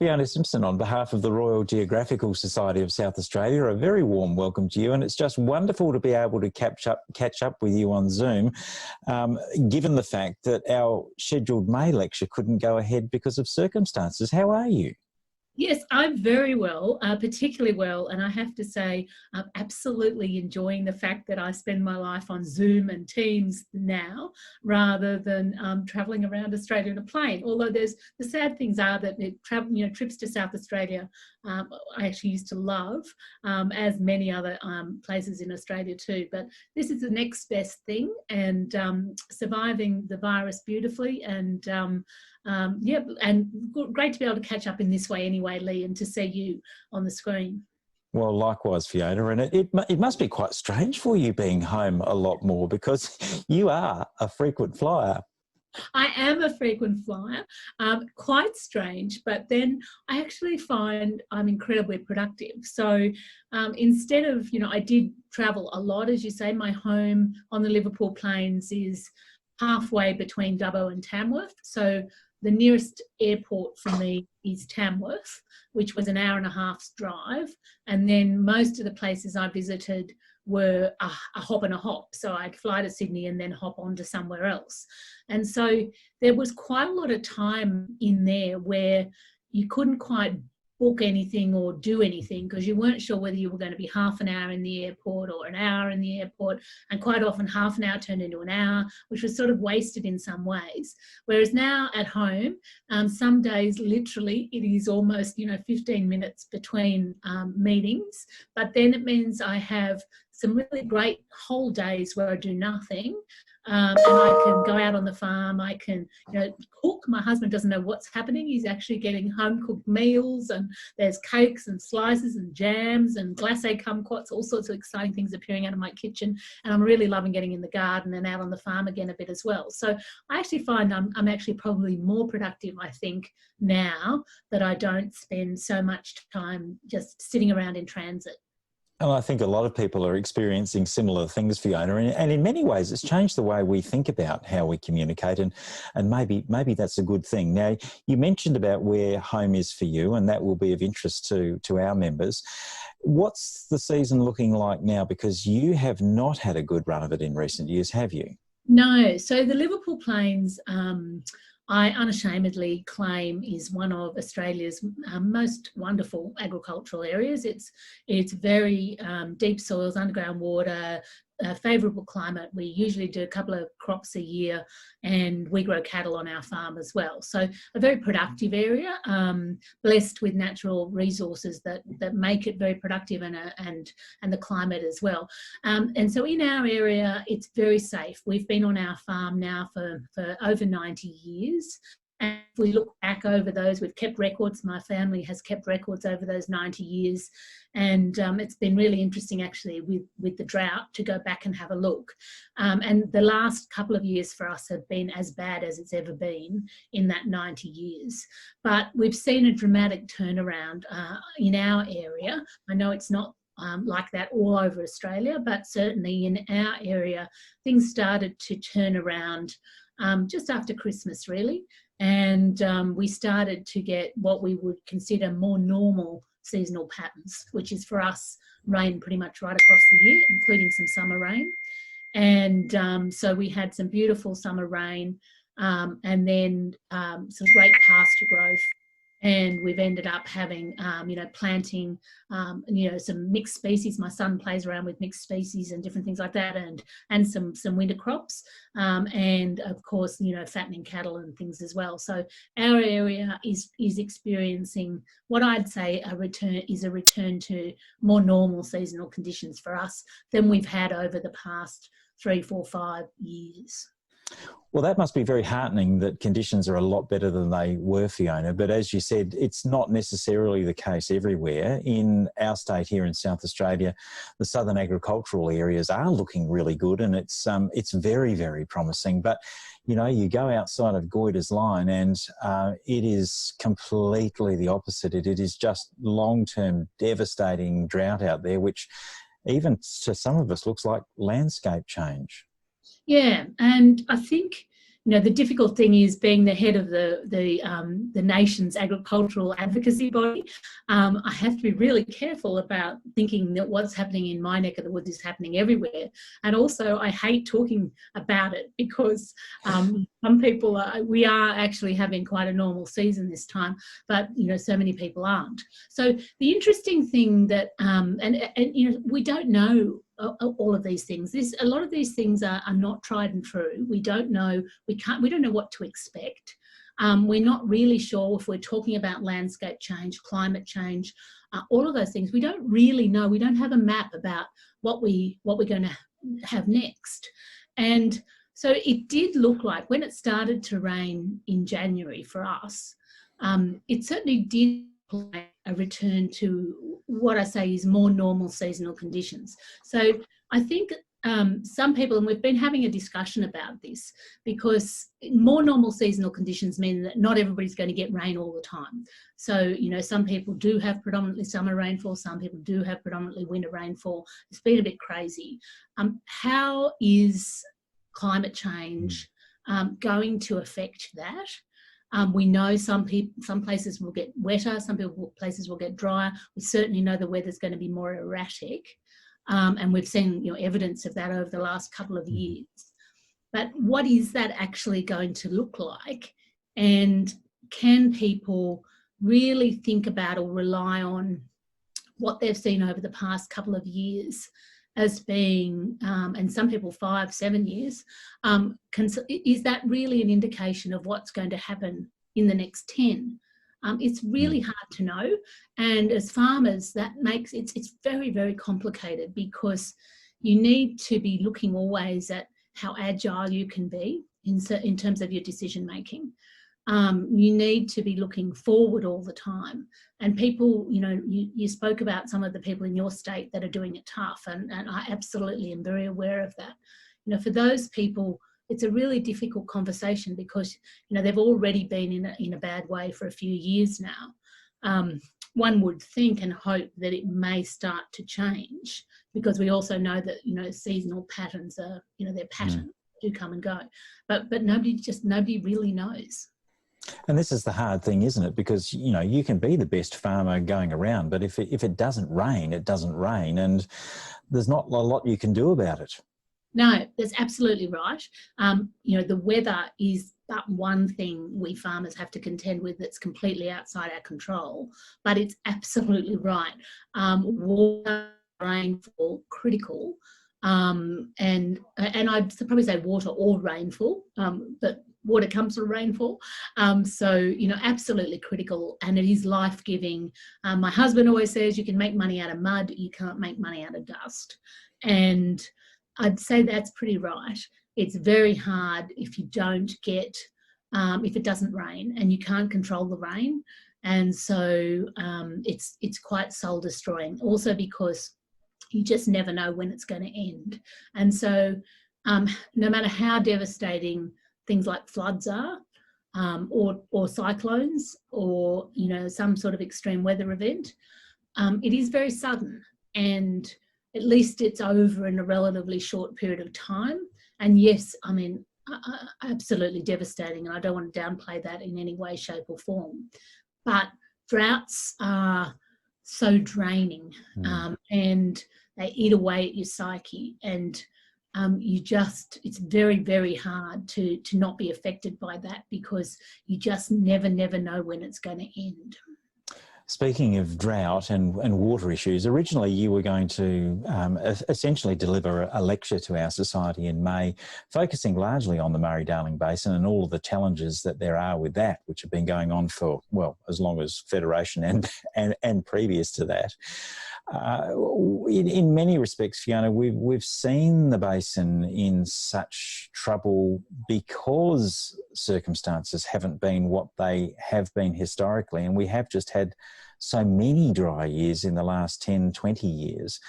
Fiona Simson, on behalf of the Royal Geographical Society of South Australia, a very warm welcome to you, and it's just wonderful to be able to catch up with you on Zoom, given the fact that our scheduled May lecture couldn't go ahead because of circumstances. How are you? Yes, I'm very well, particularly well, and I have to say I'm absolutely enjoying the fact that I spend my life on Zoom and Teams now rather than travelling around Australia in a plane. Although the sad things are that trips to South Australia I actually used to love, as many other places in Australia too. But this is the next best thing, and surviving the virus beautifully, and yeah, and great to be able to catch up in this way anyway, Leigh, and to see you on the screen. Well, likewise, Fiona, and it must be quite strange for you being home a lot more because you are a frequent flyer. I am a frequent flyer, quite strange, but then I actually find I'm incredibly productive. So instead of, I did travel a lot, as you say. My home on the Liverpool Plains is halfway between Dubbo and Tamworth. So the nearest airport for me is Tamworth, which was an hour and a half's drive. And then most of the places I visited were a hop and a hop. So I'd fly to Sydney and then hop on to somewhere else. And so there was quite a lot of time in there where you couldn't quite book anything or do anything because you weren't sure whether you were going to be half an hour in the airport or an hour in the airport, and quite often half an hour turned into an hour, which was sort of wasted in some ways. Whereas now at home, some days literally it is almost 15 minutes between meetings, but then it means I have some really great whole days where I do nothing. And I can go out on the farm, I can cook. My husband doesn't know what's happening. He's actually getting home-cooked meals, and there's cakes and slices and jams and glacé kumquats, all sorts of exciting things appearing out of my kitchen. And I'm really loving getting in the garden and out on the farm again a bit as well. So I actually find I'm actually probably more productive, I think, now that I don't spend so much time just sitting around in transit. And I think a lot of people are experiencing similar things, Fiona, and in many ways it's changed the way we think about how we communicate, and maybe that's a good thing. Now, you mentioned about where home is for you, and that will be of interest to our members. What's the season looking like now? Because you have not had a good run of it in recent years, have you? No. So the Liverpool Plains, I unashamedly claim, is one of Australia's most wonderful agricultural areas. It's very deep soils, underground water, favourable climate. We usually do a couple of crops a year, and we grow cattle on our farm as well. So a very productive area, blessed with natural resources that make it very productive, and the climate as well. And so in our area, it's very safe. We've been on our farm now for over 90 years. And if we look back over those, we've kept records. My family has kept records over those 90 years. And it's been really interesting, actually, with the drought, to go back and have a look. And the last couple of years for us have been as bad as it's ever been in that 90 years. But we've seen a dramatic turnaround in our area. I know it's not like that all over Australia, but certainly in our area, things started to turn around just after Christmas, really. And we started to get what we would consider more normal seasonal patterns, which is for us rain pretty much right across the year, including some summer rain. And so we had some beautiful summer rain, and then some great pasture growth. And we've ended up having, planting, some mixed species. My son plays around with mixed species and different things like that, and some winter crops, and of course, fattening cattle and things as well. So our area is experiencing what I'd say a return to more normal seasonal conditions for us than we've had over the past 3, 4, 5 years. Well, that must be very heartening that conditions are a lot better than they were, Fiona. But as you said, it's not necessarily the case everywhere. In our state here in South Australia, the southern agricultural areas are looking really good, and it's very, very promising. But, you go outside of Goyder's line and it is completely the opposite. It is just long-term devastating drought out there, which even to some of us looks like landscape change. Yeah, and I think, you know, the difficult thing is being the head of the nation's agricultural advocacy body. I have to be really careful about thinking that what's happening in my neck of the woods is happening everywhere. And also, I hate talking about it because some people we are actually having quite a normal season this time, but you know, so many people aren't. So the interesting thing that and you know, we don't know all of these things. A lot of these things are not tried and true. We don't know. We don't know what to expect. We're not really sure if we're talking about landscape change, climate change, all of those things. We don't really know. We don't have a map about what we're going to have next. And so it did look like when it started to rain in January for us, it certainly did play a return to what I say is more normal seasonal conditions. So I think some people, and we've been having a discussion about this, because more normal seasonal conditions mean that not everybody's going to get rain all the time. So, you know, some people do have predominantly summer rainfall, some people do have predominantly winter rainfall. It's been a bit crazy. How is climate change going to affect that? We know some places will get wetter, places will get drier. We certainly know the weather's going to be more erratic, and we've seen, you know, evidence of that over the last couple of years. But what is that actually going to look like? And can people really think about or rely on what they've seen over the past couple of years as being, and some people 5-7 years, is that really an indication of what's going to happen in the next 10? It's really hard to know, and as farmers, that makes it's very, very complicated, because you need to be looking always at how agile you can be in terms of your decision making. You need to be looking forward all the time. And people, you know, you spoke about some of the people in your state that are doing it tough, and I absolutely am very aware of that. You know, for those people, it's a really difficult conversation, because, you know, they've already been in a bad way for a few years now. One would think and hope that it may start to change, because we also know that, you know, seasonal patterns are, you know, they're patterns do come and go, but nobody really knows. And this is the hard thing, isn't it? Because, you know, you can be the best farmer going around, but if it doesn't rain, it doesn't rain, and there's not a lot you can do about it. No, that's absolutely right. You know, the weather is but one thing we farmers have to contend with that's completely outside our control, but it's absolutely right. Water, rainfall, critical, and I'd probably say water or rainfall, but water comes from rainfall. So, you know, absolutely critical, and it is life-giving. My husband always says you can make money out of mud, you can't make money out of dust. And I'd say that's pretty right. It's very hard if you don't get, if it doesn't rain and you can't control the rain. And so it's quite soul destroying, also because you just never know when it's going to end. And so no matter how devastating things like floods are, or cyclones, or, you know, some sort of extreme weather event, it is very sudden, and at least it's over in a relatively short period of time. And yes, I mean, absolutely devastating, and I don't want to downplay that in any way, shape or form. But droughts are so draining, and they eat away at your psyche, and it's very, very hard to not be affected by that, because you just never know when it's going to end. Speaking of drought and water issues, originally you were going to essentially deliver a lecture to our society in May, focusing largely on the Murray-Darling Basin and all of the challenges that there are with that, which have been going on for, well, as long as Federation and previous to that. In many respects, Fiona, we've seen the basin in such trouble because circumstances haven't been what they have been historically, and we have just had so many dry years in the last 10, 20 years.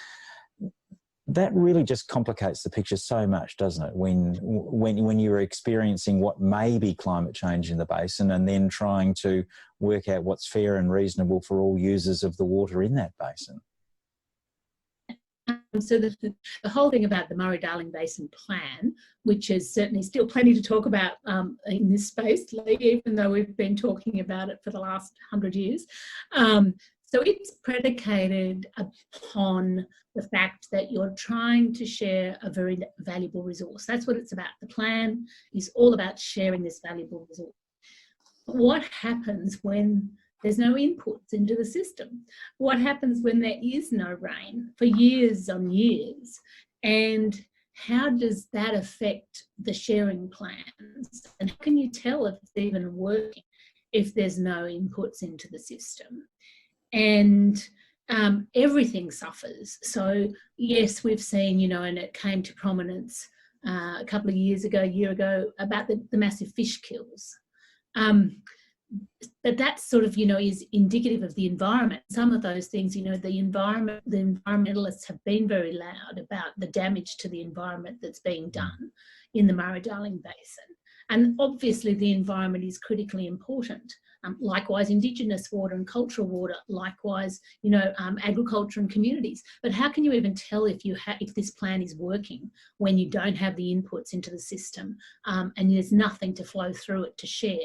That really just complicates the picture so much, doesn't it? When you're experiencing what may be climate change in the basin, and then trying to work out what's fair and reasonable for all users of the water in that basin. So the whole thing about the Murray-Darling Basin Plan, which is certainly still plenty to talk about in this space, Leigh, even though we've been talking about it for the last 100 years. So it's predicated upon the fact that you're trying to share a very valuable resource. That's what it's about. The plan is all about sharing this valuable resource. What happens when there's no inputs into the system? What happens when there is no rain for years on years? And how does that affect the sharing plans? And how can you tell if it's even working if there's no inputs into the system? And everything suffers. So yes, we've seen, you know, and it came to prominence a couple of years ago, a year ago, about the massive fish kills. But that sort of, you know, is indicative of the environment. Some of those things, you know, the environmentalists have been very loud about the damage to the environment that's being done in the Murray-Darling Basin. And obviously the environment is critically important. Likewise, Indigenous water and cultural water, likewise, you know, agriculture and communities. But how can you even tell if this plan is working when you don't have the inputs into the system and there's nothing to flow through it to share?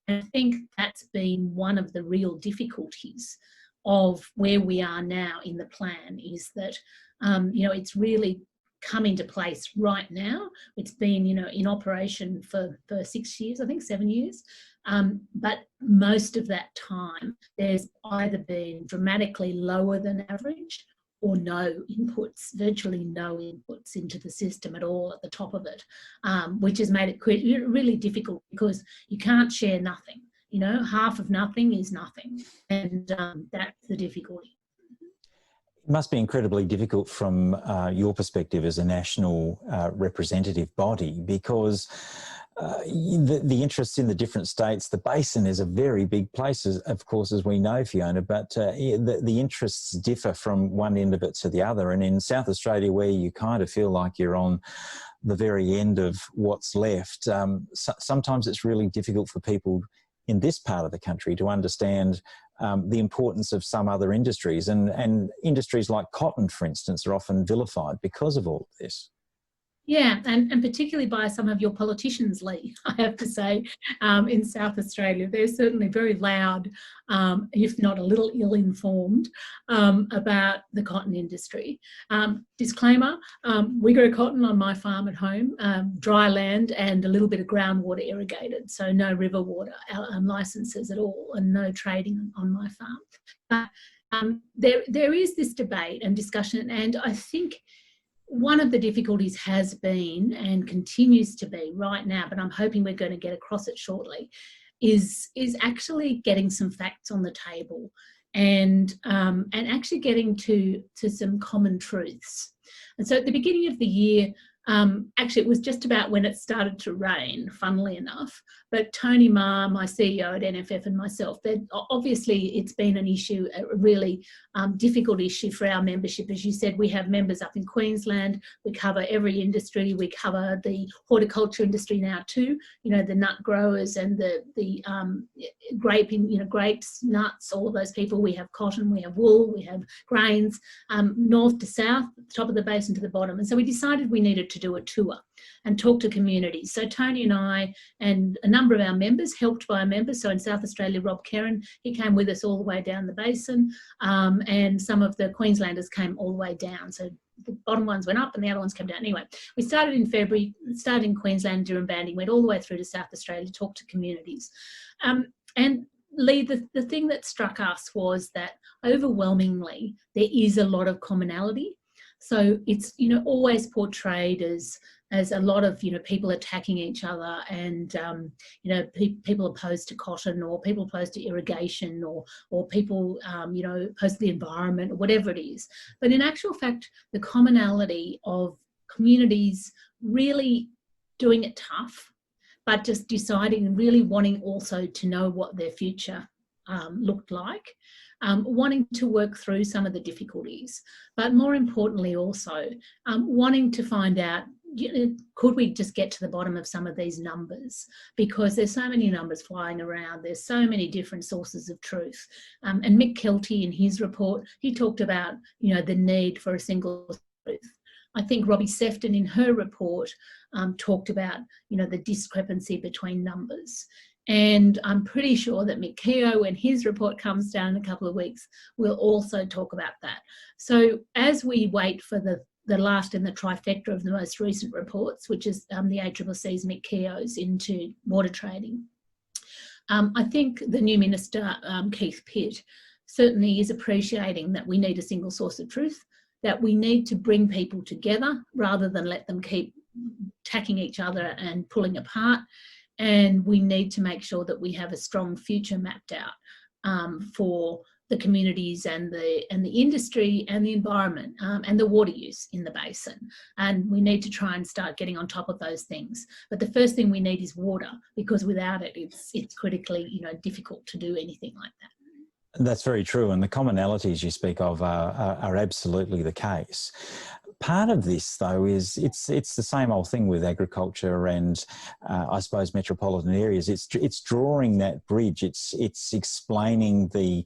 And I think that's been one of the real difficulties of where we are now in the plan, is that, you know, it's really come into place right now. It's been, you know, in operation for 6 years, I think 7 years. But most of that time, there's either been dramatically lower than average or no inputs, virtually no inputs into the system at all at the top of it, which has made it really difficult, because you can't share nothing. You know, half of nothing is nothing, and that's the difficulty. It must be incredibly difficult from your perspective as a national representative body, because the interests in the different states, the basin is a very big place, of course, as we know, Fiona, but the interests differ from one end of it to the other. And in South Australia, where you kind of feel like you're on the very end of what's left, sometimes it's really difficult for people in this part of the country to understand the importance of some other industries. And industries like cotton, for instance, are often vilified because of all of this. Yeah, and particularly by some of your politicians, Leigh, I have to say, in South Australia. They're certainly very loud, if not a little ill-informed, about the cotton industry. Disclaimer, we grow cotton on my farm at home, dry land and a little bit of groundwater irrigated, so no river water licences at all, and no trading on my farm. But there is this debate and discussion, and I think one of the difficulties has been, and continues to be right now, but I'm hoping we're going to get across it shortly, is actually getting some facts on the table, and actually getting to some common truths. And so at the beginning of the year, actually it was just about when it started to rain, funnily enough, but Tony Ma, my CEO at NFF, and myself, obviously it's been an issue, a really difficult issue for our membership. As you said, we have members up in Queensland. We cover every industry. We cover the horticulture industry now too, you know, the nut growers and the graping, you know, grapes, nuts, all of those people. We have cotton, we have wool, we have grains, north to south, top of the basin to the bottom. And so we decided we needed to do a tour and talk to communities. So Tony and I and a number of our members, helped by our members, so in South Australia, Rob Kerrin, he came with us all the way down the basin, and some of the Queenslanders came all the way down. So the bottom ones went up and the other ones came down. Anyway, we started in February, started in Queensland, Dirranbanding, went all the way through to South Australia, talked to communities. And Leigh, the thing that struck us was that overwhelmingly there is a lot of commonality. So it's, you know, always portrayed as a lot of, you know, people attacking each other, and you know, people opposed to cotton, or people opposed to irrigation, or people you know, opposed to the environment, or whatever it is. But in actual fact, the commonality of communities really doing it tough, but just deciding and really wanting also to know what their future looked like, wanting to work through some of the difficulties, but more importantly also wanting to find out, you know, could we just get to the bottom of some of these numbers, because there's so many numbers flying around, there's so many different sources of truth. And Mick Kelty, in his report, he talked about, you know, the need for a single truth. I think Robbie Sefton in her report talked about, the discrepancy between numbers. And I'm pretty sure that Mick Keogh, when his report comes down in a couple of weeks, will also talk about that. So as we wait for the last in the trifecta of the most recent reports, which is the ACCC's Mick Keogh's into water trading, I think the new Minister, Keith Pitt, certainly is appreciating that we need a single source of truth, that we need to bring people together rather than let them keep attacking each other and pulling apart. And we need to make sure that we have a strong future mapped out for the communities and the industry and the environment and the water use in the basin. And we need to try and start getting on top of those things. But the first thing we need is water, because without it, it's critically, difficult to do anything like that. That's very true, and the commonalities you speak of are absolutely the case. Part of this, though, is it's the same old thing with agriculture and I suppose metropolitan areas. It's drawing that bridge. It's explaining the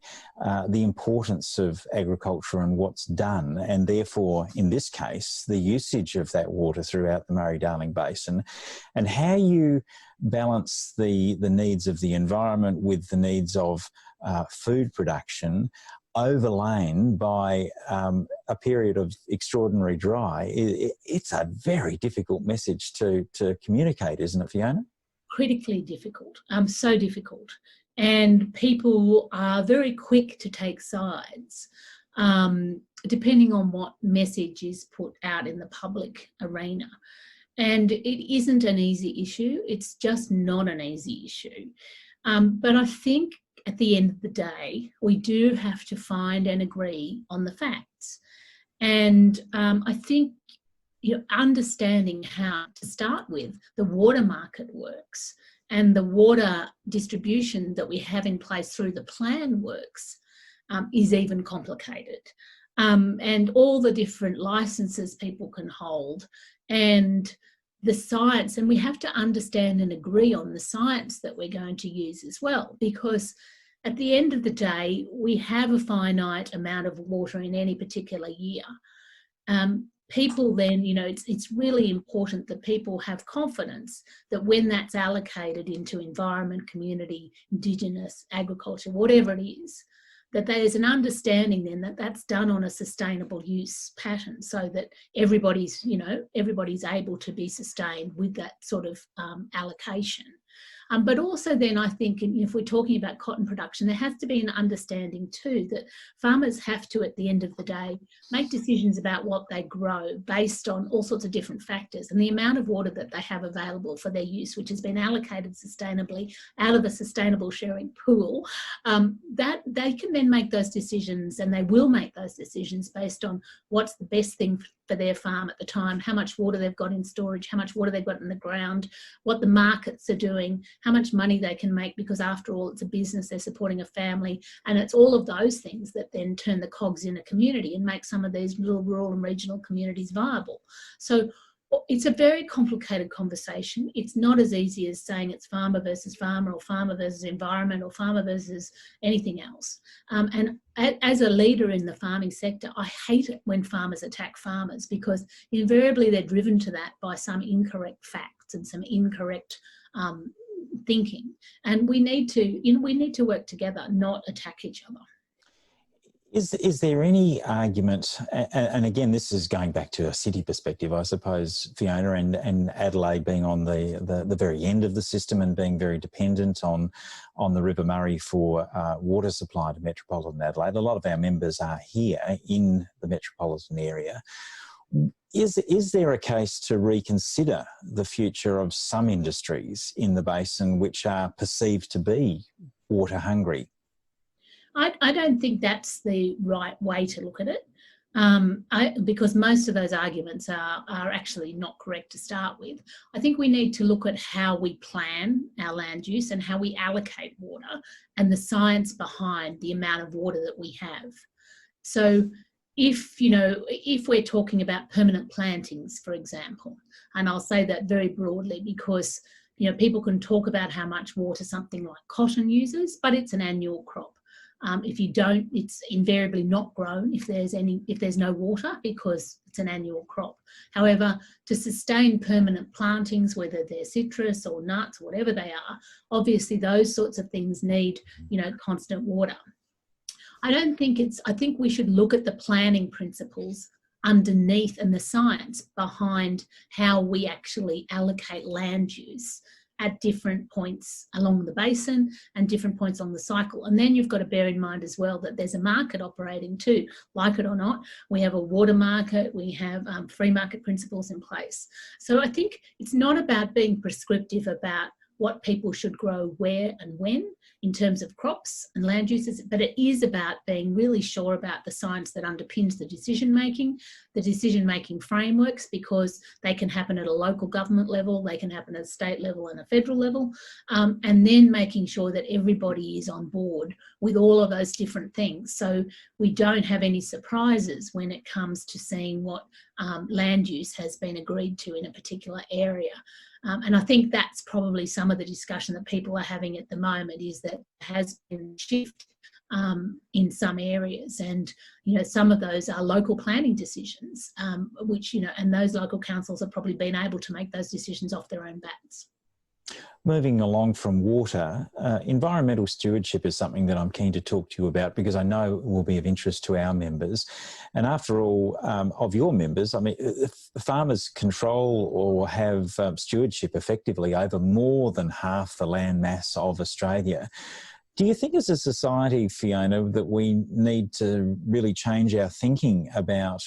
importance of agriculture and what's done, and therefore, in this case, the usage of that water throughout the Murray-Darling Basin, and how you balance the needs of the environment with the needs of food production, overlain by a period of extraordinary dry. It's a very difficult message to communicate, isn't it, Fiona? Critically difficult, so difficult. And people are very quick to take sides, depending on what message is put out in the public arena. And it isn't an easy issue. It's just not an easy issue. But I think at the end of the day, we do have to find and agree on the facts. And I think understanding how, to start with, the water market works and the water distribution that we have in place through the plan works is even complicated. And all the different licenses people can hold and the science, and we have to understand and agree on the science that we're going to use as well, because at the end of the day, we have a finite amount of water in any particular year. People then, it's really important that people have confidence that when that's allocated into environment, community, Indigenous, agriculture, whatever it is, that there's an understanding then that that's done on a sustainable use pattern, so that everybody's able to be sustained with that sort of allocation. But also then I think if we're talking about cotton production, there has to be an understanding too that farmers have to, at the end of the day, make decisions about what they grow based on all sorts of different factors, and the amount of water that they have available for their use, which has been allocated sustainably out of a sustainable sharing pool, that they can then make those decisions, and they will make those decisions based on what's the best thing for their farm at the time, how much water they've got in storage, how much water they've got in the ground, what the markets are doing, how much money they can make, because after all, it's a business, they're supporting a family, and it's all of those things that then turn the cogs in a community and make some of these little rural and regional communities viable. So it's a very complicated conversation. It's not as easy as saying it's farmer versus farmer, or farmer versus environment, or farmer versus anything else. And as a leader in the farming sector, I hate it when farmers attack farmers, because invariably they're driven to that by some incorrect facts and some incorrect thinking. And we need to work together, not attack each other. Is there any argument, and again, this is going back to a city perspective, I suppose, Fiona, and Adelaide being on the very end of the system and being very dependent on the River Murray for water supply to metropolitan Adelaide. A lot of our members are here in the metropolitan area. Is there a case to reconsider the future of some industries in the basin which are perceived to be water hungry? I don't think that's the right way to look at it, because most of those arguments are actually not correct to start with. I think we need to look at how we plan our land use and how we allocate water, and the science behind the amount of water that we have. So if we're talking about permanent plantings, for example, and I'll say that very broadly because people can talk about how much water something like cotton uses, but it's an annual crop. If you don't, it's invariably not grown if there's no water, because it's an annual crop. However, to sustain permanent plantings, whether they're citrus or nuts, whatever they are, obviously those sorts of things need, constant water. I think we should look at the planning principles underneath and the science behind how we actually allocate land use at different points along the basin and different points on the cycle. And then you've got to bear in mind as well that there's a market operating too. Like it or not, we have a water market, we have free market principles in place. So I think it's not about being prescriptive about what people should grow where and when in terms of crops and land uses, but it is about being really sure about the science that underpins the decision-making frameworks, because they can happen at a local government level, they can happen at a state level and a federal level, and then making sure that everybody is on board with all of those different things. So we don't have any surprises when it comes to seeing what land use has been agreed to in a particular area. And I think that's probably some of the discussion that people are having at the moment, is that there has been a shift in some areas, and some of those are local planning decisions, which and those local councils have probably been able to make those decisions off their own bats. Moving along from water, environmental stewardship is something that I'm keen to talk to you about, because I know it will be of interest to our members. And after all, of your members, I mean, farmers control or have stewardship effectively over more than half the land mass of Australia. Do you think as a society, Fiona, that we need to really change our thinking about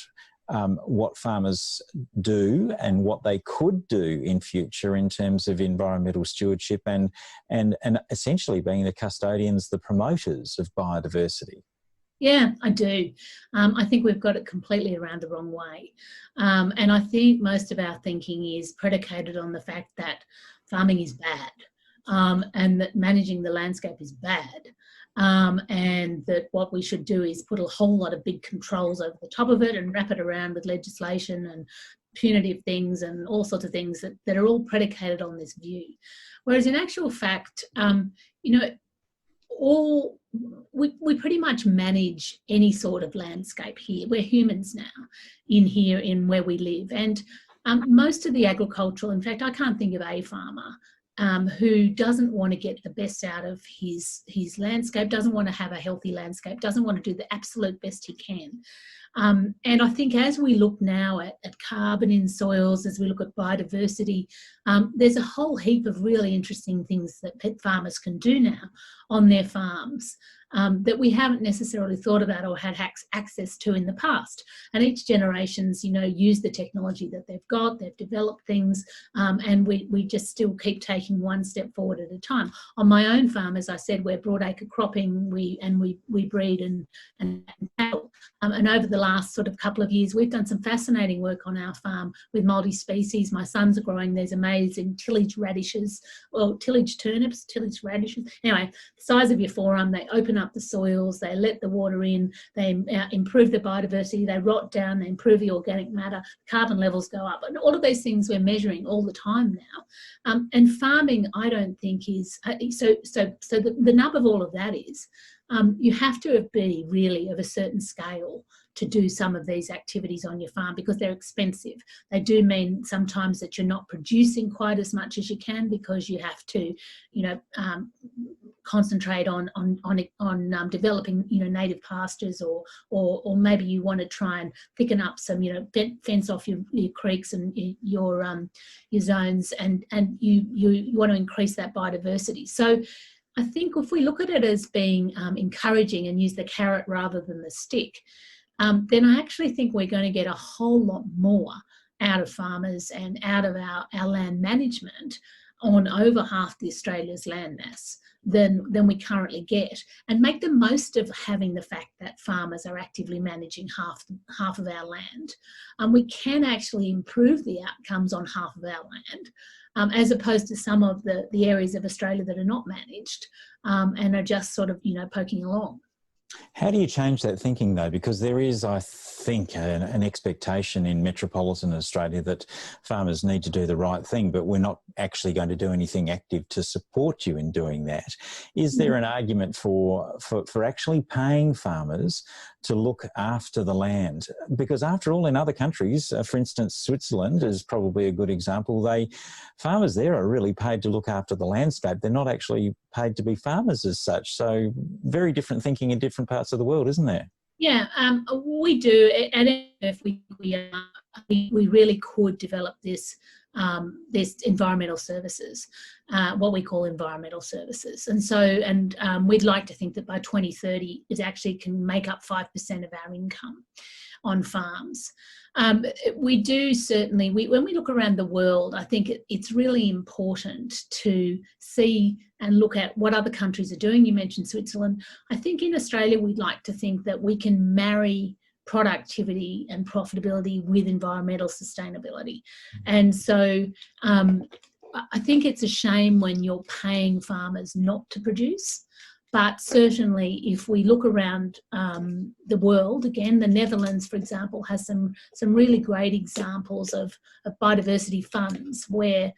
what farmers do and what they could do in future in terms of environmental stewardship and essentially being the custodians, the promoters of biodiversity? Yeah, I do. I think we've got it completely around the wrong way. And I think most of our thinking is predicated on the fact that farming is bad, and that managing the landscape is bad. And that what we should do is put a whole lot of big controls over the top of it and wrap it around with legislation and punitive things and all sorts of things that are all predicated on this view. Whereas in actual fact, we pretty much manage any sort of landscape here. We're humans now in where we live. And most of the agricultural, in fact, I can't think of a farmer who doesn't want to get the best out of his landscape, doesn't want to have a healthy landscape, doesn't want to do the absolute best he can. And I think as we look now at carbon in soils, as we look at biodiversity, there's a whole heap of really interesting things that pet farmers can do now on their farms that we haven't necessarily thought about or had access to in the past. And each generation's, use the technology that they've got, they've developed things, and we just still keep taking one step forward at a time. On my own farm, as I said, we're broadacre cropping, we breed and cattle. And over the last sort of couple of years, we've done some fascinating work on our farm with multi-species. My sons are growing these amazing tillage radishes, or tillage turnips, tillage radishes. Anyway, the size of your forearm, they open up the soils, they let the water in, they improve the biodiversity, they rot down, they improve the organic matter, carbon levels go up. And all of these things we're measuring all the time now. And farming, I don't think is, so the nub of all of that is, you have to be really of a certain scale to do some of these activities on your farm, because they're expensive. They do mean sometimes that you're not producing quite as much as you can, because you have to, concentrate on developing, native pastures, or maybe you want to try and thicken up some, fence off your creeks and your zones, and you want to increase that biodiversity. So I think if we look at it as being encouraging and use the carrot rather than the stick, then I actually think we're going to get a whole lot more out of farmers and out of our land management on over half the Australia's land mass than we currently get, and make the most of having the fact that farmers are actively managing half of our land. We can actually improve the outcomes on half of our land, as opposed to some of the areas of Australia that are not managed and are just sort of, poking along. How do you change that thinking though? Because there is, I think, an expectation in metropolitan Australia that farmers need to do the right thing, but we're not actually going to do anything active to support you in doing that. Is there an argument for actually paying farmers to look after the land? Because after all, in other countries, for instance, Switzerland is probably a good example. Farmers there are really paid to look after the landscape. They're not actually paid to be farmers as such. So very different thinking in different parts of the world, isn't there? Yeah, we do. At NFF, we really could develop this environmental services, what we call environmental services, and we'd like to think that by 2030 it actually can make up 5% of our income on farms. We do certainly, when we look around the world, I think it's really important to see and look at what other countries are doing. You mentioned Switzerland. I think in Australia, we'd like to think that we can marry productivity and profitability with environmental sustainability. And so I think it's a shame when you're paying farmers not to produce. But certainly, if we look around the world, again, the Netherlands, for example, has some really great examples of biodiversity funds where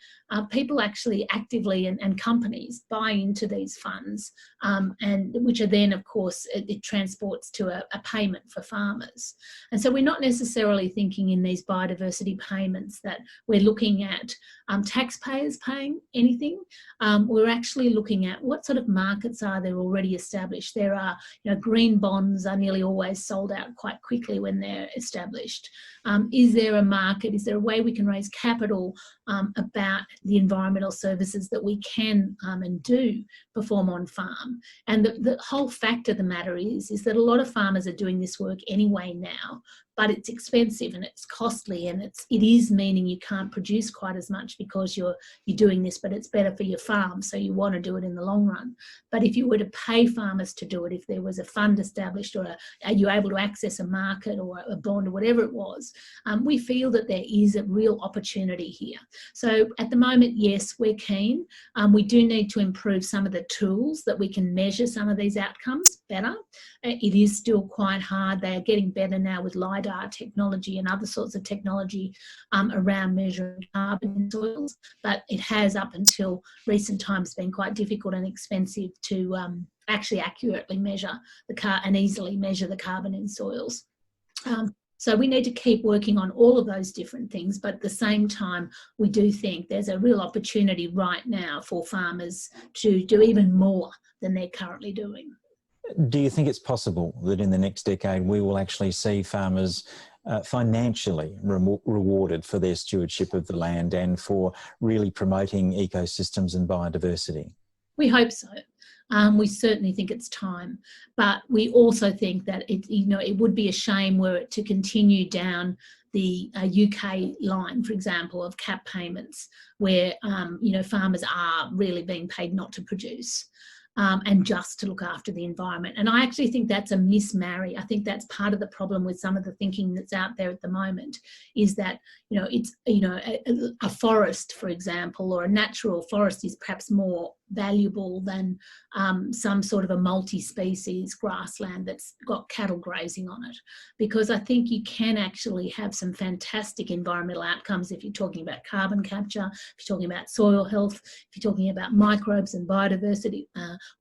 people actually actively and companies buy into these funds, and which are then, of course, it transports to a payment for farmers. And so we're not necessarily thinking in these biodiversity payments that we're looking at taxpayers paying anything. We're actually looking at what sort of markets are there already established. There are, green bonds are nearly always sold out quite quickly when they're established. Is there a market? Is there a way we can raise capital about the environmental services that we can and do perform on farm? And the whole fact of the matter is that a lot of farmers are doing this work anyway now, but it's expensive and it's costly, and it is meaning you can't produce quite as much because you're doing this, but it's better for your farm, so you want to do it in the long run. But if you were to pay farmers to do it, if there was a fund established, or are you able to access a market or a bond or whatever it was, we feel that there is a real opportunity here. So at the moment, yes, we're keen. We do need to improve some of the tools that we can measure some of these outcomes better. It is still quite hard. They are getting better now with LiDAR technology and other sorts of technology around measuring carbon in soils, but it has up until recent times been quite difficult and expensive to actually accurately measure and easily measure the carbon in soils. So we need to keep working on all of those different things, but at the same time, we do think there's a real opportunity right now for farmers to do even more than they're currently doing. Do you think it's possible that in the next decade we will actually see farmers financially rewarded for their stewardship of the land and for really promoting ecosystems and biodiversity? We hope so. We certainly think it's time, but we also think that it would be a shame were it to continue down the UK line, for example, of cap payments, where farmers are really being paid not to produce. And just to look after the environment. And I actually think that's a mismarry. I think that's part of the problem with some of the thinking that's out there at the moment, is that, it's, a forest, for example, or a natural forest is perhaps more valuable than some sort of a multi-species grassland that's got cattle grazing on it. Because I think you can actually have some fantastic environmental outcomes if you're talking about carbon capture, if you're talking about soil health, if you're talking about microbes and biodiversity,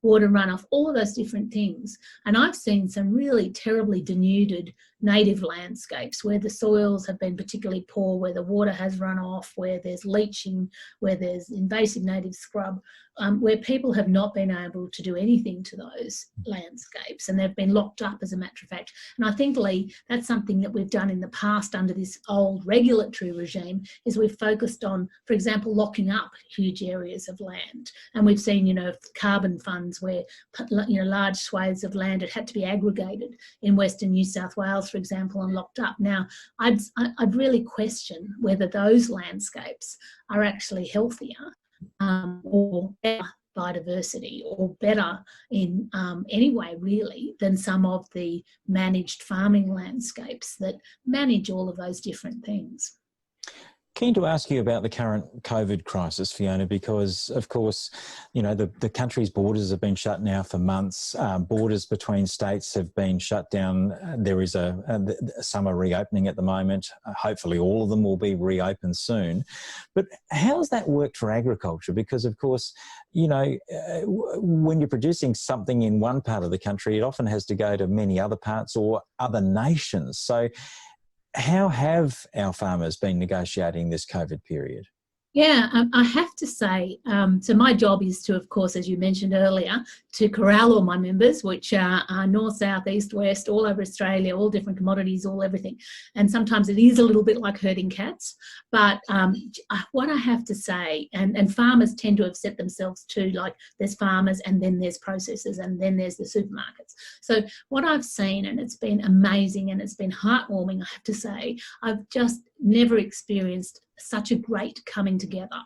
water runoff, all of those different things. And I've seen some really terribly denuded native landscapes where the soils have been particularly poor, where the water has run off, where there's leaching, where there's invasive native scrub, where people have not been able to do anything to those landscapes, and they've been locked up, as a matter of fact. And I think, Leigh, that's something that we've done in the past under this old regulatory regime, is we've focused on, for example, locking up huge areas of land. And we've seen, carbon funds where, large swathes of land had to be aggregated in Western New South Wales, for example, and locked up. Now, I'd really question whether those landscapes are actually healthier or better biodiversity, or better in any way really than some of the managed farming landscapes that manage all of those different things. Keen to ask you about the current COVID crisis, Fiona, because, of course, you know, the country's borders have been shut now for months. Borders between states have been shut down. There is some are reopening at the moment. Hopefully all of them will be reopened soon. But how's that worked for agriculture? Because, of course, you know, when you're producing something in one part of the country, it often has to go to many other parts or other nations. So how have our farmers been negotiating this COVID period? Yeah, I have to say, so my job is to, of course, as you mentioned earlier, to corral all my members, which are north, south, east, west, all over Australia, all different commodities, all everything. And sometimes it is a little bit like herding cats. But what I have to say, and farmers tend to have set themselves to, like, there's farmers and then there's processors and then there's the supermarkets. So what I've seen, and it's been amazing and it's been heartwarming, I have to say, I've just never experienced such a great coming together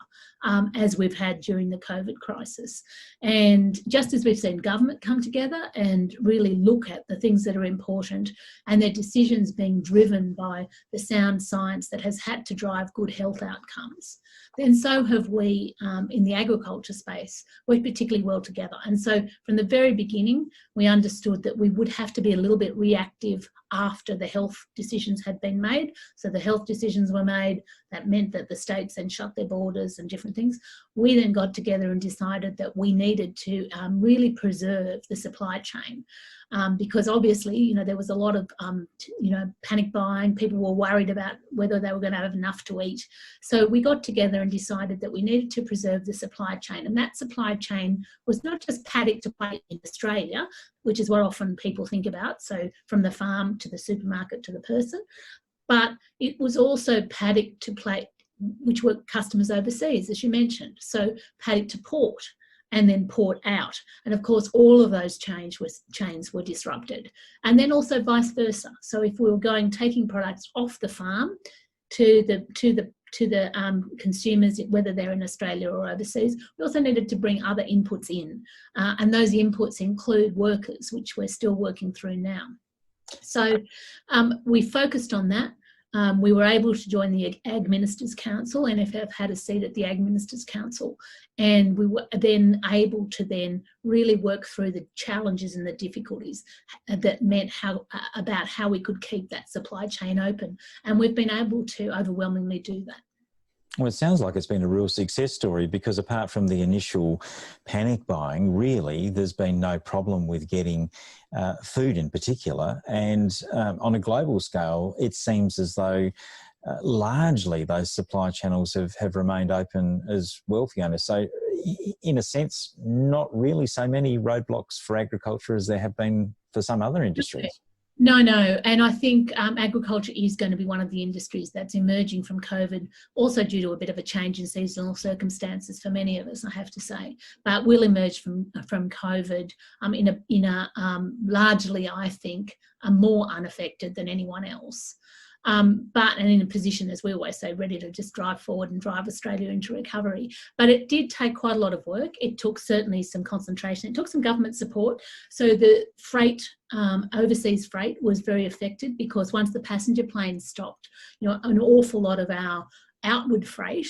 as we've had during the COVID crisis. And just as we've seen government come together and really look at the things that are important and their decisions being driven by the sound science that has had to drive good health outcomes, then so have we in the agriculture space. Worked particularly well together. And so from the very beginning, we understood that we would have to be a little bit reactive after the health decisions had been made. So the health decisions were made. That meant that the states then shut their borders and different things. We then got together and decided that we needed to really preserve the supply chain. Because obviously, you know, there was a lot of, you know, panic buying. People were worried about whether they were going to have enough to eat. So we got together and decided that we needed to preserve the supply chain. And that supply chain was not just paddock to plate in Australia, which is what often people think about. So from the farm to the supermarket to the person, but it was also paddock to plate, which were customers overseas, as you mentioned. So paddock to port, and then port out. And of course, all of those chains were disrupted. And then also vice versa. So if we were taking products off the farm to the consumers, whether they're in Australia or overseas, we also needed to bring other inputs in. And those inputs include workers, which we're still working through now. So we focused on that. We were able to join the Ag Ministers Council. NFF had a seat at the Ag Ministers Council, and we were then able to then really work through the challenges and the difficulties that meant about how we could keep that supply chain open. And we've been able to overwhelmingly do that. Well, it sounds like it's been a real success story, because apart from the initial panic buying, really, there's been no problem with getting food in particular. And on a global scale, it seems as though largely those supply channels have remained open as well, Fiona. So in a sense, not really so many roadblocks for agriculture as there have been for some other industries. No, and I think agriculture is going to be one of the industries that's emerging from COVID, also due to a bit of a change in seasonal circumstances for many of us, I have to say. But we'll emerge from COVID in a largely, I think, more unaffected than anyone else. And in a position, as we always say, ready to just drive forward and drive Australia into recovery. But it did take quite a lot of work. It took certainly some concentration. It took some government support. So the freight, overseas freight, was very affected, because once the passenger planes stopped, you know, an awful lot of our outward freight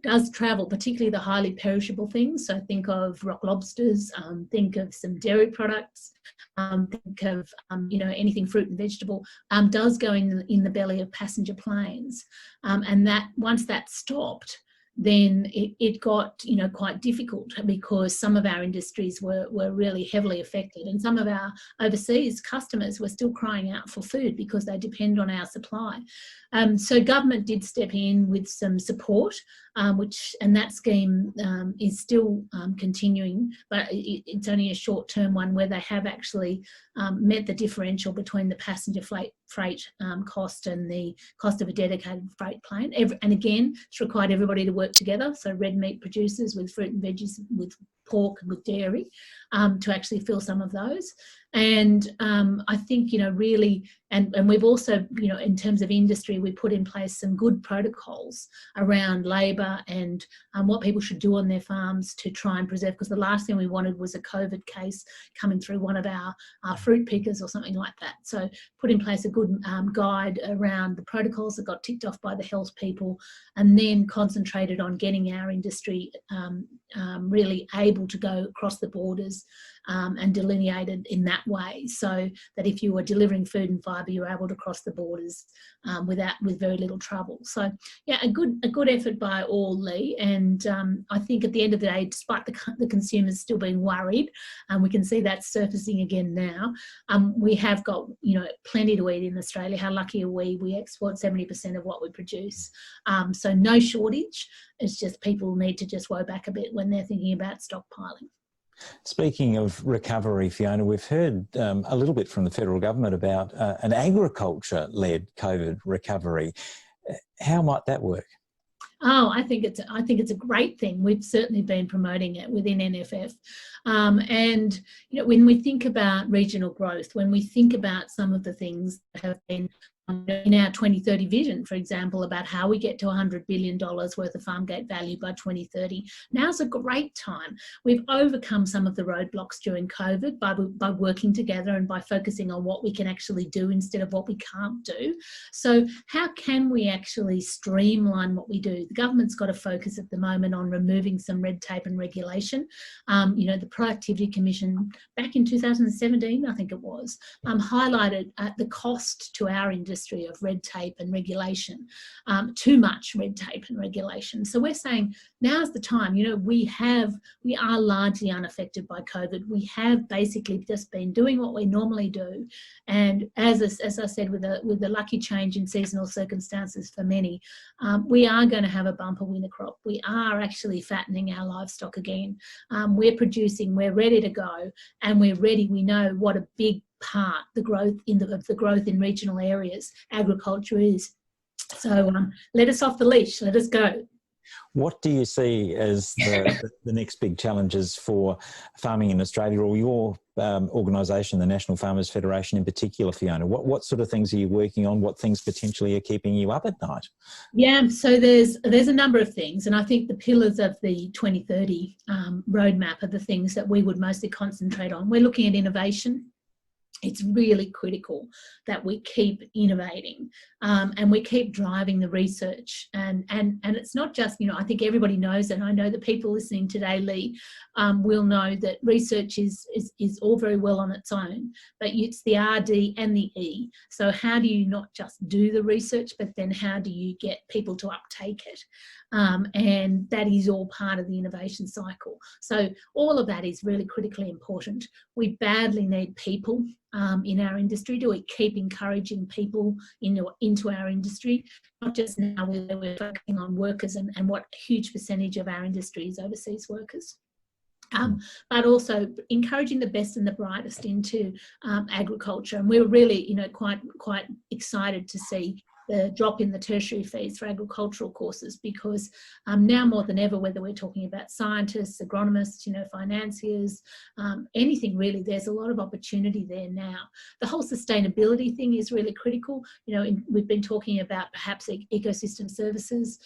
does travel, particularly the highly perishable things. So think of rock lobsters, think of some dairy products, think of you know, anything fruit and vegetable, does go in the belly of passenger planes. And that once that stopped, then it got, you know, quite difficult, because some of our industries were really heavily affected, and some of our overseas customers were still crying out for food because they depend on our supply. So government did step in with some support, and that scheme is still continuing, but it's only a short-term one, where they have actually met the differential between the passenger freight cost and the cost of a dedicated freight plane. And again, it's required everybody to work together. So red meat producers with fruit and veggies, with pork, good dairy, to actually fill some of those. And I think, really, and we've also, in terms of industry, we put in place some good protocols around labour and what people should do on their farms to try and preserve, because the last thing we wanted was a COVID case coming through one of our fruit pickers or something like that. So put in place a good guide around the protocols that got ticked off by the health people, and then concentrated on getting our industry really able to go across the borders and delineated in that way, so that if you were delivering food and fibre, you were able to cross the borders with very little trouble. So yeah, a good effort by all, Leigh. And I think at the end of the day, despite the consumers still being worried, and we can see that surfacing again now, we have got plenty to eat in Australia. How lucky are we? We export 70% of what we produce, so no shortage. It's just people need to just woe back a bit when they're thinking about stockpiling. Speaking of recovery, Fiona, we've heard a little bit from the federal government about an agriculture-led COVID recovery. How might that work? Oh, I think it's a great thing. We've certainly been promoting it within NFF. And when we think about regional growth, when we think about some of the things that have been in our 2030 vision, for example, about how we get to $100 billion worth of farm gate value by 2030. Now's a great time. We've overcome some of the roadblocks during COVID by working together and by focusing on what we can actually do instead of what we can't do. So how can we actually streamline what we do? The government's got to focus at the moment on removing some red tape and regulation. The Productivity Commission back in 2017, I think it was, highlighted the cost to our industry of red tape and regulation, too much red tape and regulation. So we're saying now's the time. We are largely unaffected by COVID. We have basically just been doing what we normally do, and as I said, with the lucky change in seasonal circumstances for many, we are going to have a bumper winter crop. We are actually fattening our livestock again. We're producing. We're ready to go, and we're ready. We know what a big part the growth in regional areas agriculture is. So let us off the leash. Let us go. What do you see as the next big challenges for farming in Australia, or your organisation, the National Farmers Federation in particular, Fiona? What sort of things are you working on? What things potentially are keeping you up at night? Yeah, so there's a number of things, and I think the pillars of the 2030 roadmap are the things that we would mostly concentrate on. We're looking at innovation. It's really critical that we keep innovating and we keep driving the research. And it's not just, I think everybody knows, and I know that people listening today, Leigh, will know that research is all very well on its own, but it's the RD and the E. So how do you not just do the research, but then how do you get people to uptake it? And that is all part of the innovation cycle. So all of that is really critically important. We badly need people in our industry. Do we keep encouraging people into our industry? Not just now where we're focusing on workers and what a huge percentage of our industry is overseas workers. But also encouraging the best and the brightest into agriculture. And we're really, quite excited to see the drop in the tertiary fees for agricultural courses, because now more than ever, whether we're talking about scientists, agronomists, financiers, anything really, there's a lot of opportunity there now. The whole sustainability thing is really critical. We've been talking about perhaps ecosystem services,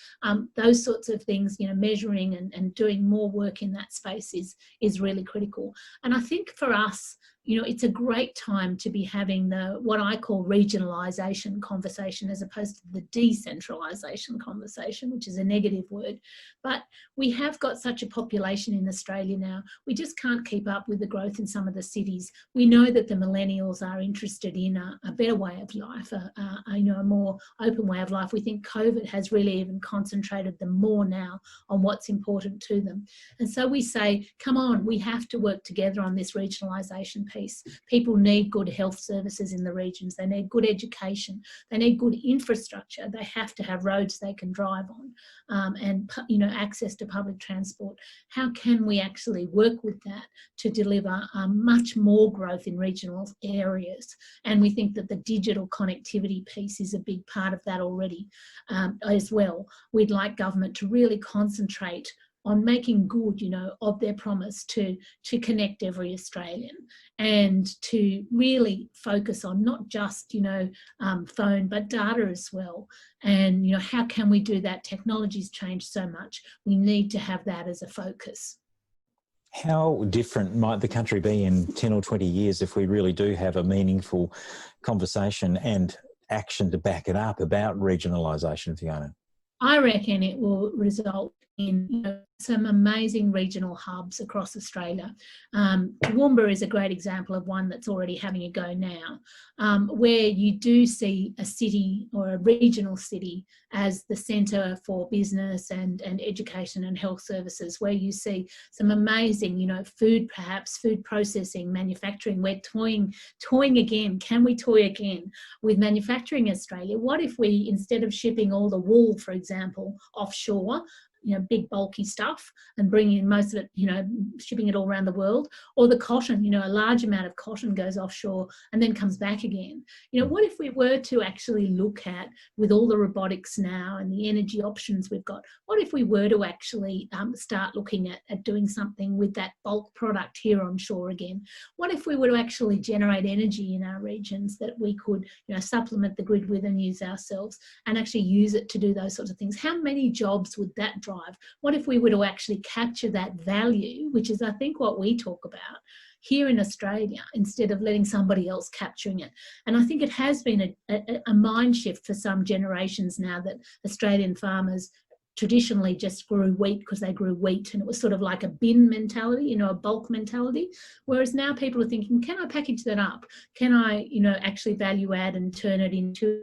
those sorts of things, measuring and doing more work in that space is really critical. And I think for us, it's a great time to be having what I call regionalisation conversation, as opposed to the decentralisation conversation, which is a negative word. But we have got such a population in Australia now. We just can't keep up with the growth in some of the cities. We know that the millennials are interested in a better way of life, a more open way of life. We think COVID has really even concentrated them more now on what's important to them. And so we say, come on, we have to work together on this regionalisation piece. People need good health services in the regions. They need good education. They need good infrastructure. They have to have roads they can drive on, and access to public transport. How can we actually work with that to deliver much more growth in regional areas? And we think that the digital connectivity piece is a big part of that already as well. We'd like government to really concentrate making good, you know, of their promise to connect every Australian, and to really focus on not just, you know, phone, but data as well. And, you know, how can we do that? Technology's changed so much. We need to have that as a focus. How different might the country be in 10 or 20 years if we really do have a meaningful conversation and action to back it up about regionalisation, Fiona? I reckon it will result in, you know, some amazing regional hubs across Australia. Toowoomba is a great example of one that's already having a go now, where you do see a city or a regional city as the centre for business and education and health services, where you see some amazing, you know, food, perhaps food processing, manufacturing. We're toying again. Can we toy again with manufacturing in Australia? What if we, instead of shipping all the wool, for example, offshore, you know, big bulky stuff, and bringing most of it, you know, shipping it all around the world, or the cotton, you know, a large amount of cotton goes offshore and then comes back again. You know, what if we were to actually look at, with all the robotics now and the energy options we've got, what if we were to actually start looking at doing something with that bulk product here on shore again? What if we were to actually generate energy in our regions that we could, you know, supplement the grid with and use ourselves, and actually use it to do those sorts of things? How many jobs would that drive? What if we were to actually capture that value, which is, I think, what we talk about here in Australia, instead of letting somebody else capturing it? And I think it has been a mind shift for some generations now, that Australian farmers traditionally just grew wheat because they grew wheat, and it was sort of like a bin mentality, you know, a bulk mentality. Whereas now people are thinking, can I package that up? Can I, you know, actually value add and turn it into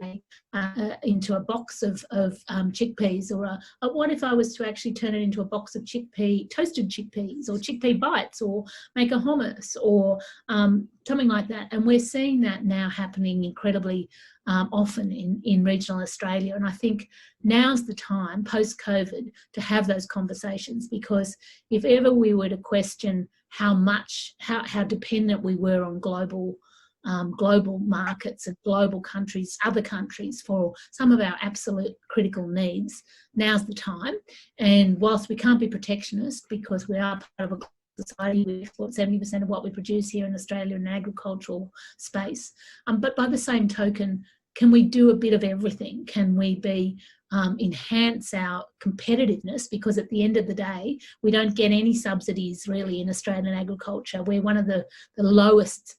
a box of chickpeas, or what if I was to actually turn it into a box of toasted chickpeas, or chickpea bites, or make a hummus, or something like that. And we're seeing that now happening incredibly often in regional Australia. And I think now's the time, post-COVID, to have those conversations, because if ever we were to question how dependent we were on global markets and global countries, other countries, for some of our absolute critical needs, now's the time. And whilst we can't be protectionist, because we are part of a society, we export 70% of what we produce here in Australia in an agricultural space, but by the same token, can we do a bit of everything? Can we enhance our competitiveness? Because at the end of the day, we don't get any subsidies really in Australian agriculture. We're one of the lowest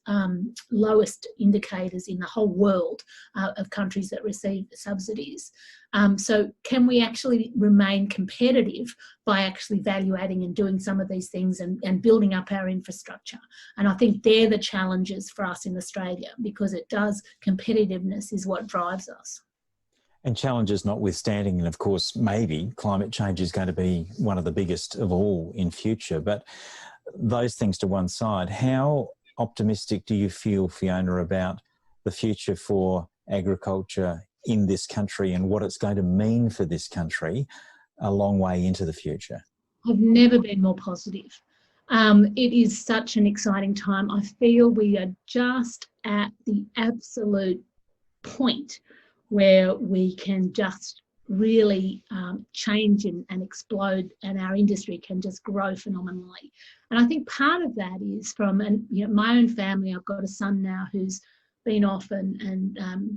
indicators in the whole world of countries that receive subsidies. So can we actually remain competitive by actually value adding and doing some of these things and building up our infrastructure? And I think they're the challenges for us in Australia, because competitiveness is what drives us. And challenges notwithstanding, and of course, maybe climate change is going to be one of the biggest of all in future. But those things to one side, how optimistic do you feel, Fiona, about the future for agriculture in this country and what it's going to mean for this country a long way into the future? I've never been more positive. It is such an exciting time. I feel we are just at the absolute point where we can just really change and explode, and our industry can just grow phenomenally. And I think part of that is from, and you know, my own family. I've got a son now who's been off and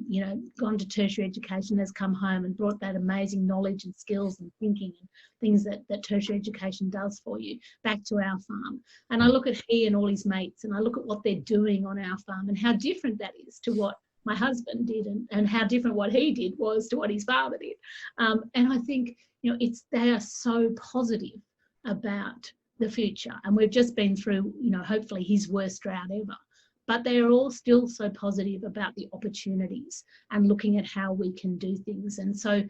you know, gone to tertiary education, has come home and brought that amazing knowledge and skills and thinking and things that tertiary education does for you back to our farm. And I look at he and all his mates, and I look at what they're doing on our farm and how different that is to what my husband did, and how different what he did was to what his father did. And I think, you know, they are so positive about the future. And we've just been through, you know, hopefully his worst drought ever. But they are all still so positive about the opportunities and looking at how we can do things. And so,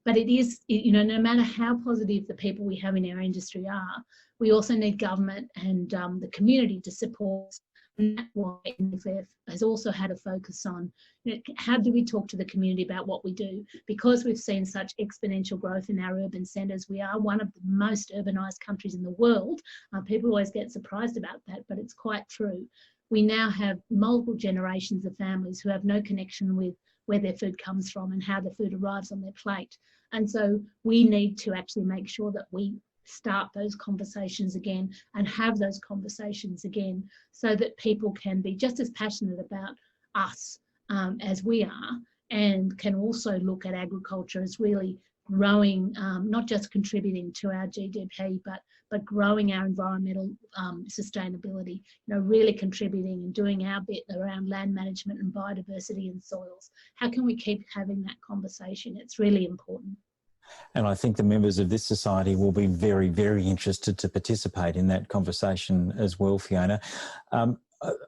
but it is, you know, no matter how positive the people we have in our industry are, we also need government and the community to support. And that's why NFF has also had a focus on, you know, how do we talk to the community about what we do? Because we've seen such exponential growth in our urban centres. We are one of the most urbanised countries in the world. People always get surprised about that, but it's quite true. We now have multiple generations of families who have no connection with where their food comes from and how the food arrives on their plate. And so we need to actually make sure that we start those conversations again and have those conversations again, so that people can be just as passionate about us as we are, and can also look at agriculture as really growing, not just contributing to our GDP, but growing our environmental sustainability, really contributing and doing our bit around land management and biodiversity and soils. How can we keep having that conversation? It's really important. And I think the members of this society will be very, very interested to participate in that conversation as well, Fiona.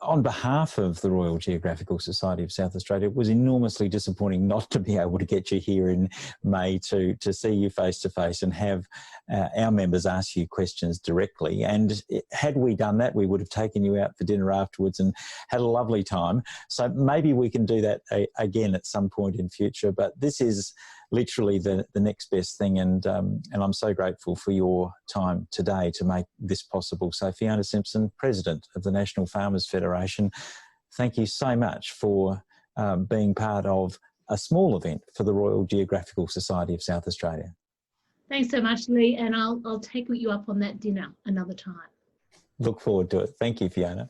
On behalf of the Royal Geographical Society of South Australia, it was enormously disappointing not to be able to get you here in May to see you face to face and have our members ask you questions directly. And had we done that, we would have taken you out for dinner afterwards and had a lovely time. So maybe we can do that again at some point in future. But this is literally the next best thing, and I'm so grateful for your time today to make this possible. So Fiona Simson, President of the National Farmers Federation, thank you so much for being part of a small event for the Royal Geographical Society of South Australia. Thanks so much, Leigh, and I'll take you up on that dinner another time. Look forward to it. Thank you, Fiona.